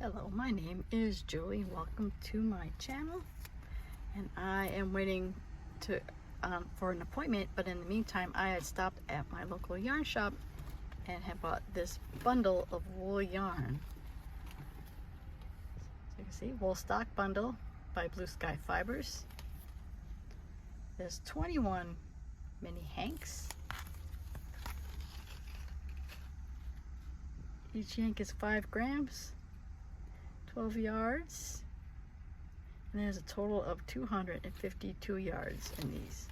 Hello, my name is Julie. Welcome to my channel, and I am waiting to for an appointment, but in the meantime I had stopped at my local yarn shop and had bought this bundle of wool yarn. So you can see, Woolstok Bundle by Blue Sky Fibers. There's 21 mini hanks. Each hank is 5 grams. 12 yards, and there's a total of 252 yards in these.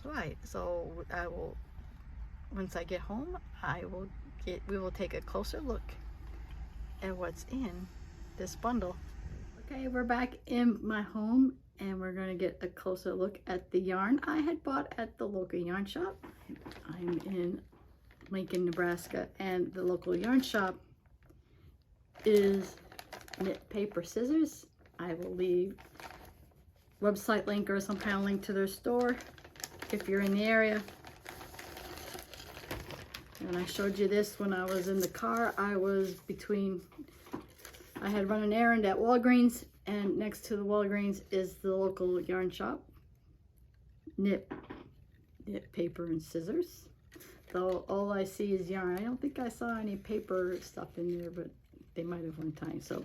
Right, so I will, once I get home, we will take a closer look at what's in this bundle. Okay, we're back in my home and we're going to get a closer look at the yarn I had bought at the local yarn shop. I'm in Lincoln, Nebraska, and the local yarn shop is Knit Paper Scissors. I will leave website link or some kind of link to their store if you're in the area. And I showed you this when I was in the car. I had run an errand at Walgreens, and next to the Walgreens is the local yarn shop, Knit Paper and Scissors. So all I see is yarn. I don't think I saw any paper stuff in there, but they might have one time. So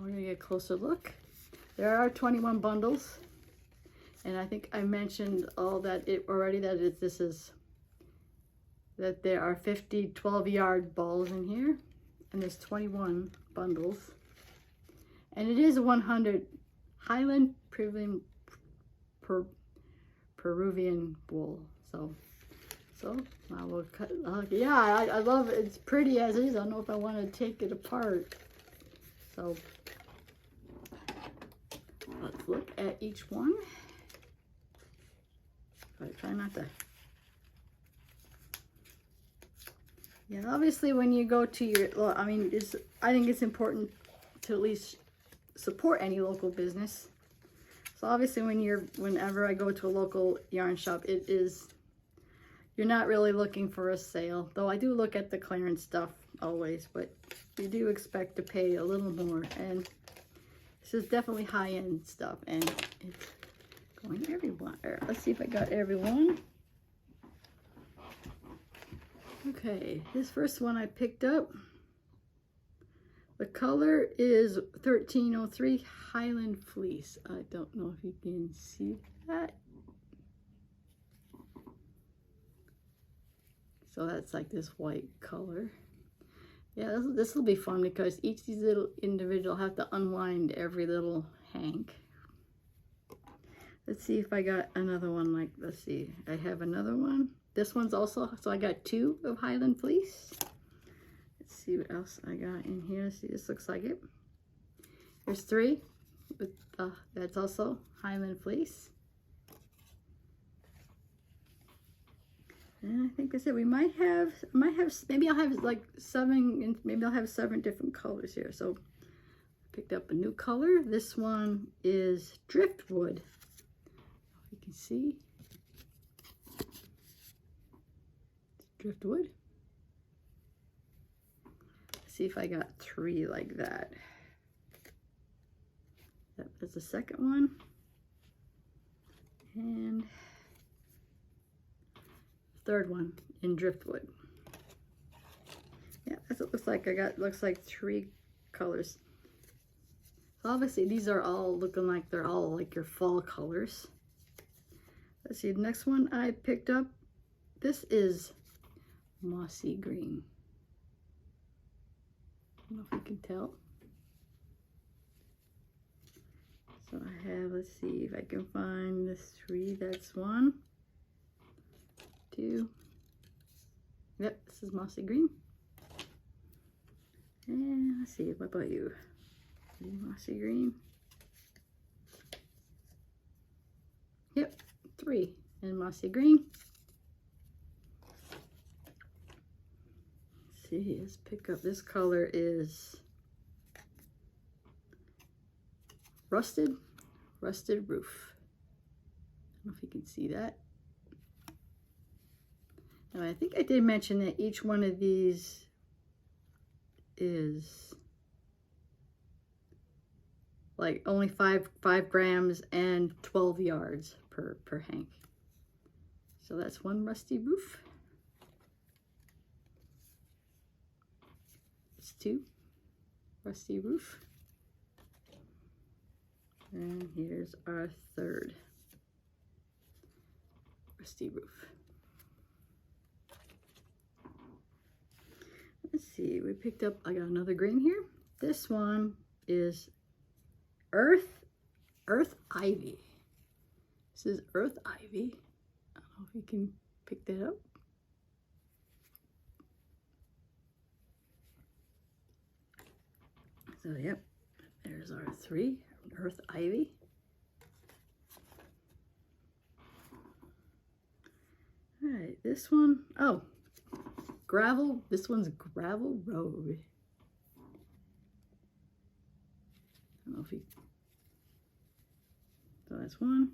we're gonna get a closer look. There are 21 bundles, and I think I mentioned all that already, that there are 50 12-yard balls in here, and there's 21 bundles, and it is 100 Highland Peruvian wool. So I will cut. Yeah, I love it. It's pretty as is. I don't know if I want to take it apart. So let's look at each one. I try not to. Yeah, obviously when you go to your, I think it's important to at least support any local business. So obviously whenever I go to a local yarn shop, you're not really looking for a sale, though I do look at the clearance stuff always, but you do expect to pay a little more. And this is definitely high-end stuff, and it's going everywhere. Let's see if I got everyone. Okay, this first one I picked up. The color is 1303 Highland Fleece. I don't know if you can see that. So that's like this white color. Yeah, this will be fun because each of these little individual have to unwind every little hank. Let's see if I got another one let's see. I have another one. This one's also, so I got 2 of Highland Fleece. Let's see what else I got in here. See, this looks like it. There's 3. That's also Highland Fleece. And I think that's it. Maybe I'll have like 7, and maybe I'll have 7 different colors here. So I picked up a new color. This one is Driftwood. If you can see. Driftwood. Let's see if I got 3 like that. Yep, that's the second one. And third one in Driftwood. Yeah, that's what it looks like. Looks like 3 colors. So obviously these are all looking like they're all like your fall colors. Let's see, the next one I picked up, this is Mossy Green. I don't know if you can tell. So I have, let's see if I can find the 3. That's 1, 2. Yep, this is Mossy Green. And let's see, what about you? Mossy Green. Yep, 3 in Mossy Green. Let's see, let's pick up, this color is Rusted Roof. I don't know if you can see that. And I think I did mention that each one of these is like only 5 grams and 12 yards per hank. So that's one rusty roof. It's 2 rusty roof. And here's our 3rd rusty roof. Let's see, we picked up, I got another green here. This one is Earth Ivy. This is Earth Ivy. I don't know if you can pick that up. So yep, there's our 3 Earth Ivy. All right, this one, oh, gravel. This one's Gravel Road. I don't know if you, so that's 1,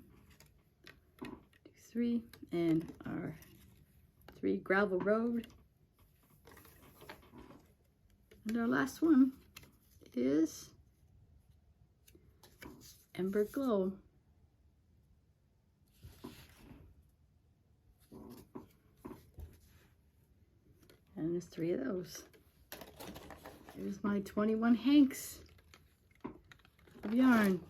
2, 3, and our 3 Gravel Road. And our last one is Ember Glow. And there's 3 of those. Here's my 21 hanks of yarn.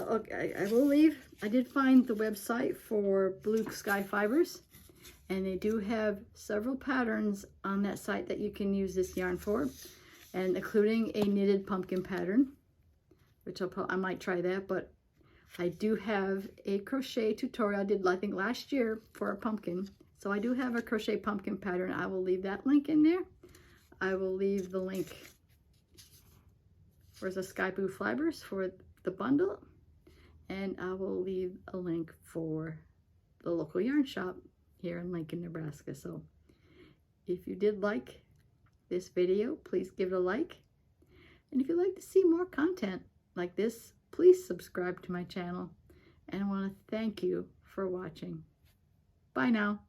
Okay, I will leave. I did find the website for Blue Sky Fibers, and they do have several patterns on that site that you can use this yarn for, and including a knitted pumpkin pattern, which I might try that. But I do have a crochet tutorial I did, I think, last year for a pumpkin. So I do have a crochet pumpkin pattern. I will leave that link in there. I will leave the link for the Sky Blue Fibers for the bundle. And I will leave a link for the local yarn shop here in Lincoln, Nebraska. So if you did like this video, please give it a like. And if you'd like to see more content like this, please subscribe to my channel. And I want to thank you for watching. Bye now.